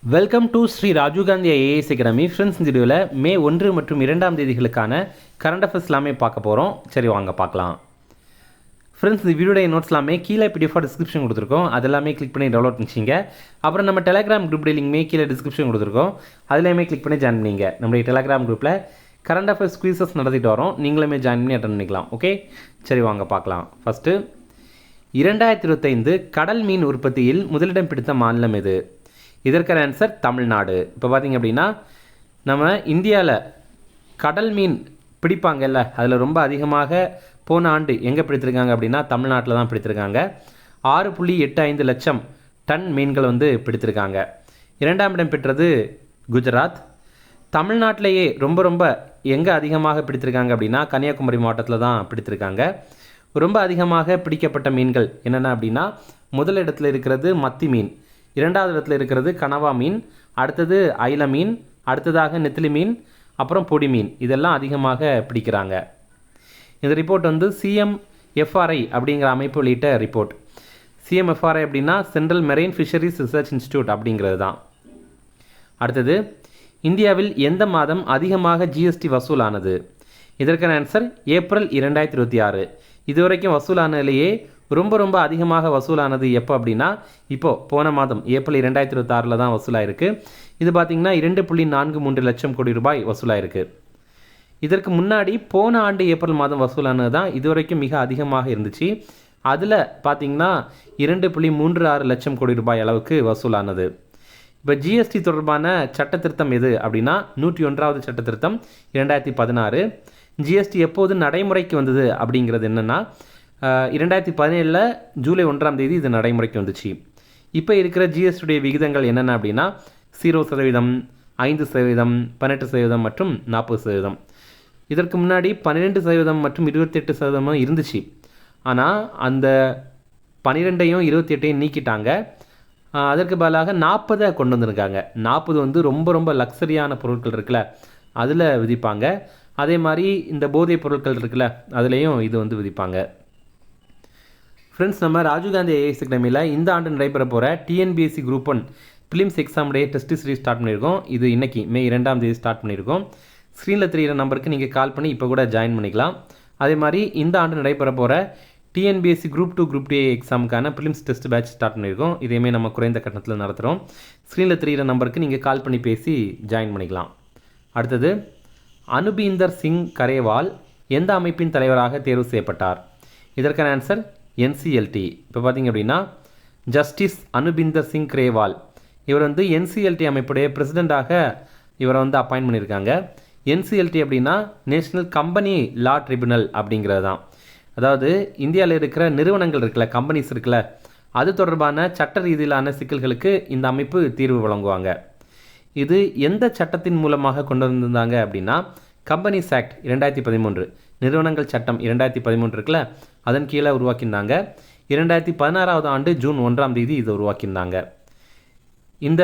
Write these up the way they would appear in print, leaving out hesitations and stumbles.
Welcome to Shri Rajiv Gandhi IAS academy. Friends, இந்த வீடியோவில் மே 1 மற்றும் 2ஆம் தேதிகளுக்கான கரண்ட் அஃபேர்ஸ் எல்லாமே பார்க்க போகிறோம். சரி, வாங்க பார்க்கலாம். ஃப்ரெண்ட்ஸ், இந்த வீடியோடைய நோட்ஸ் எல்லாமே கீழே பிடிஎஃபாக டிஸ்கிரிப்ஷன் கொடுத்துருக்கோம். அது எல்லாமே கிளிக் பண்ணி டவுன்லோட் பண்ணிச்சிங்க. அப்புறம் நம்ம டெலிகிராம் குரூப் லிங்க்மே கீழே டிஸ்கிரிப்ஷன் கொடுத்துருக்கோம். அதுலேயுமே கிளிக் பண்ணி ஜாயின் பண்ணிங்க. நம்மளுடைய டெலிகிராம் குரூப்பில் கரண்ட் அஃபேர்ஸ் குவிசஸ் நடத்திட்டு வரோம். நீங்களுமே ஜாயின் பண்ணி அட்டன் பண்ணிக்கலாம். ஓகே, சரி வாங்க பார்க்கலாம். ஃபஸ்ட்டு, 2025 கடல் மீன் உற்பத்தியில் முதலிடம் பிடித்த மாநிலம் எது? இதற்கான ஆன்சர் தமிழ்நாடு. இப்போ பார்த்திங்க அப்படின்னா, நம்ம இந்தியாவில் கடல் மீன் பிடிப்பாங்கல்ல, அதில் ரொம்ப அதிகமாக போன ஆண்டு எங்கே பிடித்திருக்காங்க அப்படின்னா தமிழ்நாட்டில் தான் பிடித்திருக்காங்க. 6.85 லட்சம் டன் மீன்கள் பிடித்திருக்காங்க. 2ஆம் இடம் பெற்றது குஜராத். தமிழ்நாட்டிலேயே ரொம்ப எங்கே அதிகமாக பிடித்திருக்காங்க அப்படின்னா கன்னியாகுமரி மாவட்டத்தில் தான் பிடித்திருக்காங்க. ரொம்ப அதிகமாக பிடிக்கப்பட்ட மீன்கள் என்னென்ன அப்படின்னா, முதல் இடத்துல இருக்கிறது மத்தி மீன், 2வது இடத்துல இருக்கிறது கனவா மீன், அடுத்தது ஐல மீன், அடுத்ததாக நெத்திலி மீன், அப்புறம் பொடி மீன். இதெல்லாம் அதிகமாக பிடிக்கிறாங்க. இந்த ரிப்போர்ட் சிஎம்எஃப்ஆர்ஐ அப்படிங்கிற அமைப்பு வெளியிட்ட ரிப்போர்ட். சிஎம்எஃப்ஆர்ஐ அப்படின்னா central marine fisheries research institute அப்படிங்கிறது தான். அடுத்தது, இந்தியாவில் எந்த மாதம் அதிகமாக ஜிஎஸ்டி வசூலானது? இதற்கான ஆன்சர் ஏப்ரல் 2026. இதுவரைக்கும் வசூலானதிலேயே ரொம்ப அதிகமாக வசூலானது எப்போ அப்படின்னா போன மாதம் ஏப்ரல் 2026 தான் வசூலாயிருக்கு. இது பார்த்திங்கன்னா 2.43 லட்சம் கோடி ரூபாய் வசூலாயிருக்கு. இதற்கு முன்னாடி போன ஆண்டு ஏப்ரல் மாதம் வசூலானது தான் இதுவரைக்கும் மிக அதிகமாக இருந்துச்சு. அதில் பார்த்திங்கன்னா 2.36 லட்சம் கோடி ரூபாய் அளவுக்கு வசூலானது. இப்போ ஜிஎஸ்டி தொடர்பான சட்ட திருத்தம் எது அப்படின்னா 101வது சட்ட திருத்தம் 2016. ஜிஎஸ்டி எப்போது நடைமுறைக்கு வந்தது அப்படிங்கிறது என்னென்னா 2017 ஜூலை 1ஆம் தேதி இது நடைமுறைக்கு வந்துச்சு. இப்போ இருக்கிற ஜிஎஸ்டியுடைய விகிதங்கள் என்னென்ன அப்படின்னா 0%, 5%, 18% மற்றும் 40%. இதற்கு முன்னாடி 12% மற்றும் 28% இருந்துச்சு. ஆனால் அந்த 12ஐயும் 28ஐயும் நீக்கிட்டாங்க. அதற்கு பதிலாக 40 கொண்டு வந்திருக்காங்க. 40 ரொம்ப லக்ஸரியான பொருட்கள் இருக்குல்ல, அதில் விதிப்பாங்க. அதே மாதிரி இந்த போதைப் பொருட்கள் இருக்குல்ல, அதுலேயும் இது விதிப்பாங்க. ஃப்ரெண்ட்ஸ், நம்ம ராஜீவ்காந்தி ஐஏஎஸ் அகாடமியில் இந்த ஆண்டு நடைபெற போகிற டிஎன்பிஎஸ்சி குரூப் 1 ப்ரிலிம்ஸ் எக்ஸாமுடைய டெஸ்ட் சீரிஸ் ஸ்டார்ட் பண்ணியிருக்கோம். இது இன்றைக்கி மே 2ஆம் தேதி ஸ்டார்ட் பண்ணியிருக்கோம். ஸ்க்ரீனில் தெரிகிற நம்பருக்கு நீங்கள் கால் பண்ணி இப்போ கூட ஜாயின் பண்ணிக்கலாம். அதே மாதிரி இந்த ஆண்டு நடைபெற போகிற டிஎன்பிஎஸ்சி குரூப் 2 குரூப் 2 எக்ஸாமுக்கான ப்ரிலிம்ஸ் டெஸ்ட் பேட்ச் ஸ்டார்ட் பண்ணியிருக்கோம். இதையுமே நம்ம குறைந்த கட்டணத்தில் நடத்துகிறோம். ஸ்க்ரீனில் தெரிகிற நம்பருக்கு நீங்கள் கால் பண்ணி பேசி ஜாயின் பண்ணிக்கலாம். அடுத்தது, அனுபீந்தர் சிங் கரேவால் எந்த அமைப்பின் தலைவராக தேர்வு செய்யப்பட்டார்? இதற்கான ஆன்சர் என்சிஎல்டி. இப்போ பார்த்திங்க அப்படின்னா ஜஸ்டிஸ் அனுபீந்தர் சிங் கரேவால் இவர் என்சிஎல்டி அமைப்புடைய பிரசிடெண்ட்டாக இவரை அப்பாயின்ட் பண்ணியிருக்காங்க. என்சிஎல்டி அப்படின்னா நேஷ்னல் கம்பெனி லா ட்ரிபியூனல் அப்படிங்கிறது தான். அதாவது இந்தியாவில் இருக்கிற நிறுவனங்கள் இருக்குல்ல, கம்பெனிஸ் இருக்குல்ல, அது தொடர்பான சட்ட ரீதியிலான சிக்கல்களுக்கு இந்த அமைப்பு தீர்வு வழங்குவாங்க. இது எந்த சட்டத்தின் மூலமாக கொண்டு வந்திருந்தாங்க அப்படின்னா கம்பெனிஸ் ஆக்ட் 2013, நிறுவனங்கள் சட்டம் 2013 இருக்குல்ல, அதன் கீழே உருவாக்கியிருந்தாங்க. 2016ஆவது ஆண்டு ஜூன் 1ஆம் தேதி இதை உருவாக்கியிருந்தாங்க. இந்த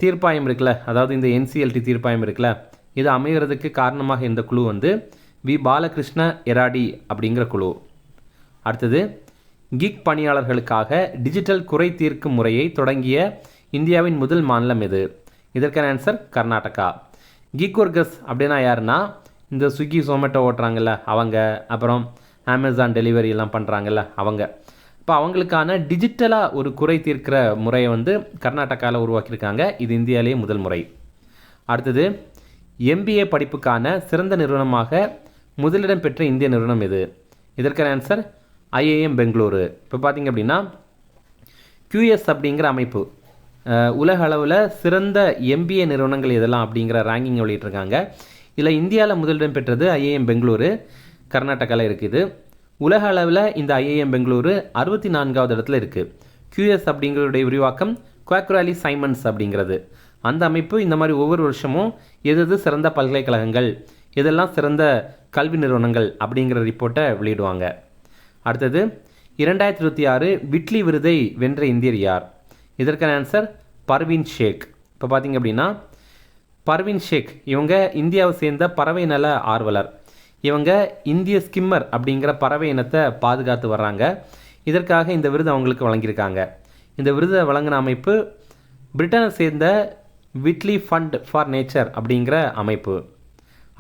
தீர்ப்பாயம் இருக்குல்ல, அதாவது இந்த என்சிஎல்டி தீர்ப்பாயம் இருக்குல்ல, இது அமைகிறதுக்கு காரணமாக இந்த குழு வி பாலகிருஷ்ண எராடி அப்படிங்கிற குழு. அடுத்தது, கிக் பணியாளர்களுக்காக டிஜிட்டல் குறை தீர்க்கும் முறையை தொடங்கிய இந்தியாவின் முதல் மாநிலம் எது? இதற்கான ஆன்சர் கர்நாடகா. கிக் ஒர்க்கர்ஸ் அப்படின்னா யாருன்னா இந்த ஸ்விக்கி ஜொமேட்டோ ஓட்டுறாங்கல்ல அவங்க, அப்புறம் அமேசான் டெலிவரி எல்லாம் பண்ணுறாங்கல்ல அவங்க. இப்போ அவங்களுக்கான டிஜிட்டலாக ஒரு குறை தீர்க்கிற முறையை கர்நாடகாவில் உருவாக்கியிருக்காங்க. இது இந்தியாவிலேயே முதல் முறை. அடுத்தது, எம்பிஏ படிப்புக்கான சிறந்த நிறுவனமாக முதலிடம் பெற்ற இந்திய நிறுவனம் எது? இதற்கான ஆன்சர் ஐஏஎம் பெங்களூரு. இப்போ பார்த்திங்க அப்படின்னா QS அப்படிங்கிற அமைப்பு உலக அளவில் சிறந்த எம்பிஏ நிறுவனங்கள் எதெல்லாம் அப்படிங்கிற ரேங்கிங் வெளியிட்டிருக்காங்க. இதில் இந்தியாவில் முதலிடம் பெற்றது ஐஏஎம் பெங்களூரு, கர்நாடகாவில் இருக்குது. உலக அளவில் இந்த ஐஏஎம் பெங்களூரு 64வது இடத்துல இருக்குது. QS அப்படிங்கிறதுடைய விரிவாக்கம் குவாக்ராலி சைமன்ஸ் அப்படிங்கிறது. அந்த அமைப்பு இந்த மாதிரி ஒவ்வொரு வருஷமும் எது சிறந்த பல்கலைக்கழகங்கள், எதெல்லாம் சிறந்த கல்வி நிறுவனங்கள் அப்படிங்கிற ரிப்போர்ட்டை வெளியிடுவாங்க. அடுத்தது, 2026 விட்லி விருதை வென்ற இந்தியர் யார்? இதற்கான ஆன்சர் பர்வீன் ஷேக். இப்போ பார்த்திங்க அப்படின்னா பர்வீன் ஷேக் இவங்க இந்தியாவை சேர்ந்த பறவை நல ஆர்வலர். இவங்க இந்திய ஸ்கிம்மர் அப்படிங்கிற பறவை இனத்தை பாதுகாத்து வர்றாங்க. இதற்காக இந்த விருது அவங்களுக்கு வழங்கியிருக்காங்க. இந்த விருதை வழங்கின அமைப்பு பிரிட்டனை சேர்ந்த விட்லி ஃபண்ட் ஃபார் நேச்சர் அப்படிங்கிற அமைப்பு.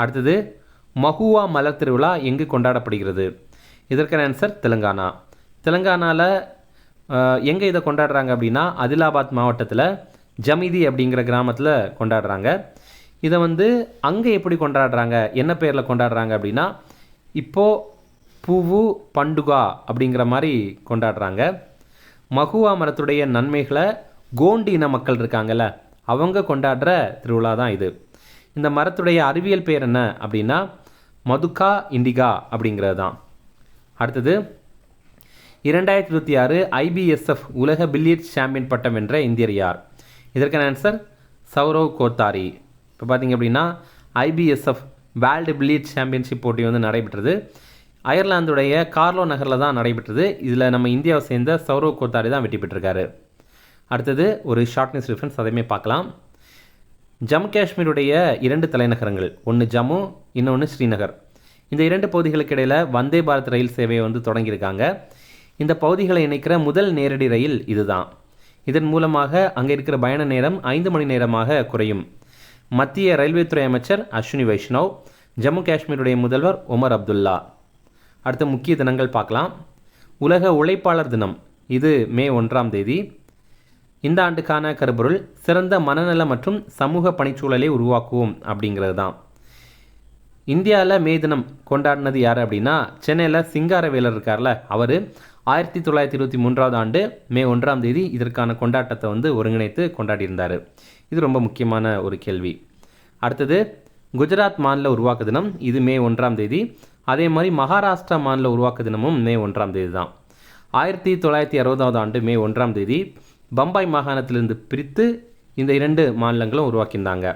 அடுத்தது மஹுவா மலர் திருவிழா எங்கு கொண்டாடப்படுகிறது? இதற்கான ஆன்சர் தெலுங்கானா. தெலுங்கானாவில் எங்கே இதை கொண்டாடுறாங்க அப்படின்னா ஆதிலாபாத் மாவட்டத்தில் ஜமிதி அப்படிங்கிற கிராமத்தில் கொண்டாடுறாங்க. இதை வந்து அங்கே எப்படி கொண்டாடுறாங்க, என்ன பேரில் கொண்டாடுறாங்க அப்படின்னா இப்போது பூவு பண்டுகா அப்படிங்கிற மாதிரி கொண்டாடுறாங்க. மஹுவா மரத்துடைய நன்மைகளை கோண்டி இன மக்கள் இருக்காங்கல்ல அவங்க கொண்டாடுற திருவிழா தான் இது. இந்த மரத்துடைய அறிவியல் பேர் என்ன அப்படின்னா மதுக்கா இண்டிகா அப்படிங்கிறது தான். அடுத்தது 2026 IBSF உலக பில்லியர்ட்ஸ் சாம்பியன் பட்டம் வென்ற இந்தியர் யார்? இதற்கான ஆன்சர் சௌரவ் கோத்தாரி. இப்போ பார்த்தீங்க அப்படின்னா IBSF வேர்ல்டு பில்லியர்ட்ஸ் சாம்பியன்ஷிப் போட்டி வந்து நடைபெற்றது. அயர்லாந்துடைய கார்லோ நகரில் தான் நடைபெற்றது. இதில் நம்ம இந்தியாவை சேர்ந்த சௌரவ் கோத்தாரி தான் வெற்றி பெற்றிருக்காரு. அடுத்தது ஒரு ஷார்ட் நியூஸ் ரெஃபரன்ஸ், அதையுமே பார்க்கலாம். ஜம்மு காஷ்மீருடைய 2 தலைநகரங்கள், ஒன்று ஜம்மு, இன்னொன்று ஸ்ரீநகர். இந்த 2 பகுதிகளுக்கு இடையில் வந்தே பாரத் ரயில் சேவையை வந்து தொடங்கியிருக்காங்க. இந்த பகுதிகளை இணைக்கிற முதல் நேரடி ரயில் இதுதான். இதன் மூலமாக அங்கே இருக்கிற பயண நேரம் 5 மணி நேரமாக குறையும். மத்திய ரயில்வே துறை அமைச்சர் அஸ்வினி வைஷ்ணவ், ஜம்மு காஷ்மீருடைய முதல்வர் ஒமர் அப்துல்லா. அடுத்த முக்கிய தினங்கள் பார்க்கலாம். உலக உழைப்பாளர் தினம், இது மே 1ஆம் தேதி. இந்த ஆண்டுக்கான கருப்பொருள் சிறந்த மனநல மற்றும் சமூக பணிச்சூழலை உருவாக்குவோம் அப்படிங்கிறது தான். இந்தியாவில் மே தினம் கொண்டாடினது யார் அப்படின்னா சென்னையில் சிங்காரவேலர் இருக்கார்ல அவர் 1923ஆவது ஆண்டு மே 1ஆம் தேதி இதற்கான கொண்டாட்டத்தை வந்து ஒருங்கிணைத்து கொண்டாடியிருந்தார். இது ரொம்ப முக்கியமான ஒரு கேள்வி. அடுத்தது குஜராத் மாநில உருவாக்க தினம், இது மே 1ஆம் தேதி. அதே மாதிரி மகாராஷ்டிரா மாநில உருவாக்க தினமும் மே 1ஆம் தேதி தான். 1960ஆவது ஆண்டு மே 1ஆம் தேதி பம்பாய் மாகாணத்திலிருந்து பிரித்து இந்த 2 மாநிலங்களும் உருவாக்கியிருந்தாங்க.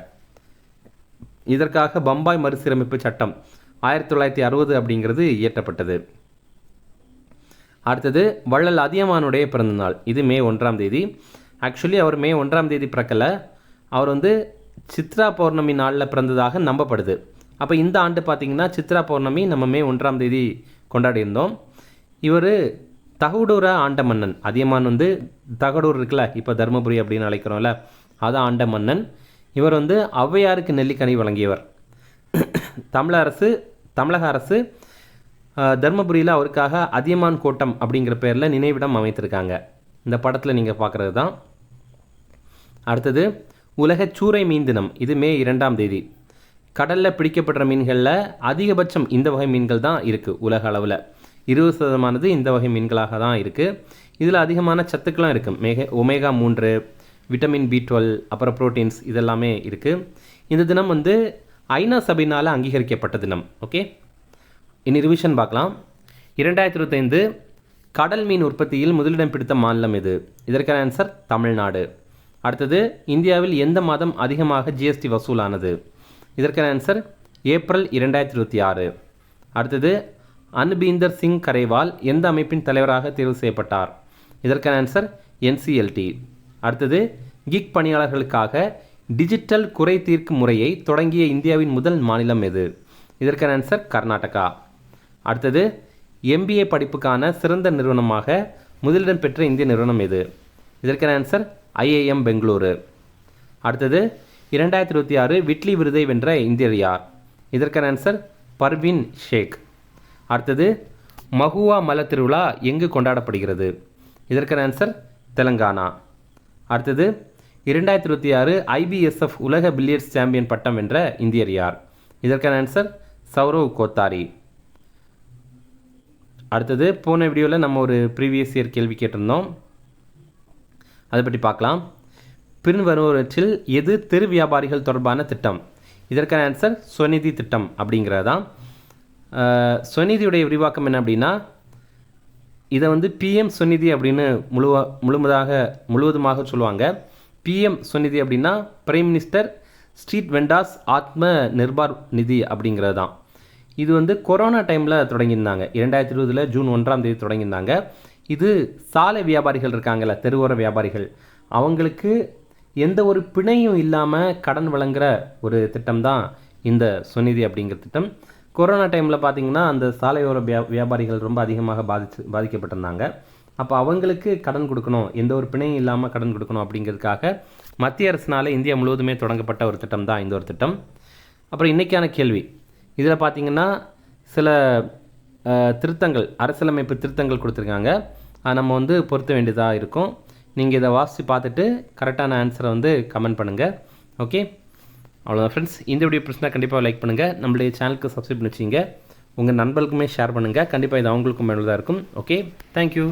இதற்காக பம்பாய் மறுசீரமைப்பு சட்டம் 1960 அப்படிங்கிறது இயற்றப்பட்டது. அடுத்தது வள்ளல் அதியமானுடைய பிறந்தநாள், இது மே 1ஆம் தேதி. ஆக்சுவலி அவர் மே 1ஆம் தேதி பிறக்கலை, அவர் வந்து சித்ரா பௌர்ணமி நாளில் பிறந்ததாக நம்பப்படுது. அப்போ இந்த ஆண்டு பார்த்திங்கன்னா சித்ரா பௌர்ணமி நம்ம மே 1ஆம் தேதி கொண்டாடியிருந்தோம். இவர் தகடூரை ஆண்ட மன்னன். அதியமான் வந்து தகடூர் இருக்குல்ல, இப்போ தருமபுரி அப்படின்னு அழைக்கிறோம்ல, அதை ஆண்ட மன்னன். இவர் வந்து ஔவையாருக்கு நெல்லிக்கனி வழங்கியவர். தமிழக அரசு தருமபுரியில் அவருக்காக அதியமான் கோட்டம் அப்படிங்கிற பேரில் நினைவிடம் அமைத்திருக்காங்க. இந்த படத்தில் நீங்கள் பார்க்குறது தான். அடுத்தது உலக சூறை மீன் தினம், இது மே 2ஆம் தேதி. கடலில் பிடிக்கப்படுற மீன்களில் அதிகபட்சம் இந்த வகை மீன்கள் தான் இருக்குது. உலக அளவில் 20% இந்த வகை மீன்களாக தான் இருக்குது. இதில் அதிகமான சத்துக்களும் இருக்குது. ஒமேகா 3, விட்டமின் B12, அப்புறம் ப்ரோட்டீன்ஸ், இதெல்லாமே இருக்குது. இந்த தினம் வந்து ஐநா சபையினால் அங்கீகரிக்கப்பட்ட தினம். ஓகே, இனி ரிவிஷன் பார்க்கலாம். 2025 கடல் மீன் உற்பத்தியில் முதலிடம் பிடித்த மாநிலம் எது? இதற்கான ஆன்சர் தமிழ்நாடு. அடுத்தது இந்தியாவில் எந்த மாதம் அதிகமாக GST வசூலானது? இதற்கான ஆன்சர் ஏப்ரல் 2026. அடுத்தது அன்பீந்தர் சிங் கரேவால் எந்த அமைப்பின் தலைவராக தேர்வு செய்யப்பட்டார்? இதற்கான ஆன்சர் NCLT. அடுத்தது கிக் பணியாளர்களுக்காக டிஜிட்டல் குறை தீர்க்கும் முறையை தொடங்கிய இந்தியாவின் முதல் மாநிலம் எது? இதற்கான ஆன்சர் கர்நாடகா. அடுத்தது MBA படிப்புக்கான சிறந்த நிறுவனமாக முதலிடம் பெற்ற இந்திய நிறுவனம் எது? இதற்கான ஆன்சர் IIM பெங்களூரு. அடுத்தது 2026 விட்லி விருதை வென்ற இந்தியர் யார்? இதற்கான ஆன்சர் பர்வீன் ஷேக். அடுத்தது மஹுவா மலர் திருவிழா எங்கு கொண்டாடப்படுகிறது? இதற்கான ஆன்சர் தெலுங்கானா. அடுத்தது 2026 IBSF உலக பில்லியர்ட்ஸ் சாம்பியன் பட்டம் வென்ற இந்தியர் யார்? இதற்கான ஆன்சர் சௌரவ் கோத்தாரி. அடுத்தது போன வீடியோவில் நம்ம ஒரு ப்ரீவியஸ் இயர் கேள்வி கேட்டிருந்தோம், அதை பற்றி பார்க்கலாம். பின்வருவற்றில் எது தெரு வியாபாரிகள் தொடர்பான திட்டம்? இதற்கான ஆன்சர் ஸ்வநிதி திட்டம் அப்படிங்கிறது தான். ஸ்வநிதியுடைய விரிவாக்கம் என்ன அப்படின்னா இதை வந்து PM ஸ்வநிதி அப்படின்னு முழுவதுமாக சொல்லுவாங்க. PM ஸ்வநிதி அப்படின்னா prime minister street வெண்டாஸ் Atma Nirbhar நிதி அப்படிங்கிறது தான். இது வந்து கொரோனா டைமில் தொடங்கியிருந்தாங்க. 2020 ஜூன் 1ஆம் தேதி தொடங்கியிருந்தாங்க. இது சாலை வியாபாரிகள் இருக்காங்கல்ல, தெருவோர வியாபாரிகள், அவங்களுக்கு எந்த ஒரு பிணையும் இல்லாமல் கடன் வழங்குகிற ஒரு திட்டம் தான் இந்த ஸ்வநிதி அப்படிங்கிற திட்டம். கொரோனா டைமில் பார்த்திங்கன்னா அந்த சாலையோர வியாபாரிகள் ரொம்ப அதிகமாக பாதிக்கப்பட்டிருந்தாங்க. அப்போ அவங்களுக்கு கடன் கொடுக்கணும், எந்த ஒரு பிணையும் இல்லாமல் கடன் கொடுக்கணும் அப்படிங்கிறதுக்காக மத்திய அரசினால் இந்தியா முழுவதுமே தொடங்கப்பட்ட ஒரு திட்டம் தான் இந்த ஒரு திட்டம். அப்புறம் இன்றைக்கான கேள்வி, இதில் பார்த்திங்கன்னா சில திருத்தங்கள், அரசியலமைப்பு திருத்தங்கள் கொடுத்துருக்காங்க. அதை நம்ம வந்து பொருத்த வேண்டியதாக இருக்கும். நீங்கள் இதை வாசித்து பார்த்துட்டு கரெக்டான ஆன்சரை வந்து கமெண்ட் பண்ணுங்கள். ஓகே, அவ்வளோதான் ஃப்ரெண்ட்ஸ். இந்த வீடியோ பிடிச்சினா கண்டிப்பாக லைக் பண்ணுங்கள். நம்மளுடைய சேனலுக்கு சப்ஸ்கிரைப் பண்ணி வச்சிங்க. உங்கள் நண்பர்களுக்குமே ஷேர் பண்ணுங்கள். கண்டிப்பாக இது அவங்களுக்கும் மேலே தான் இருக்கும். Okay, thank you.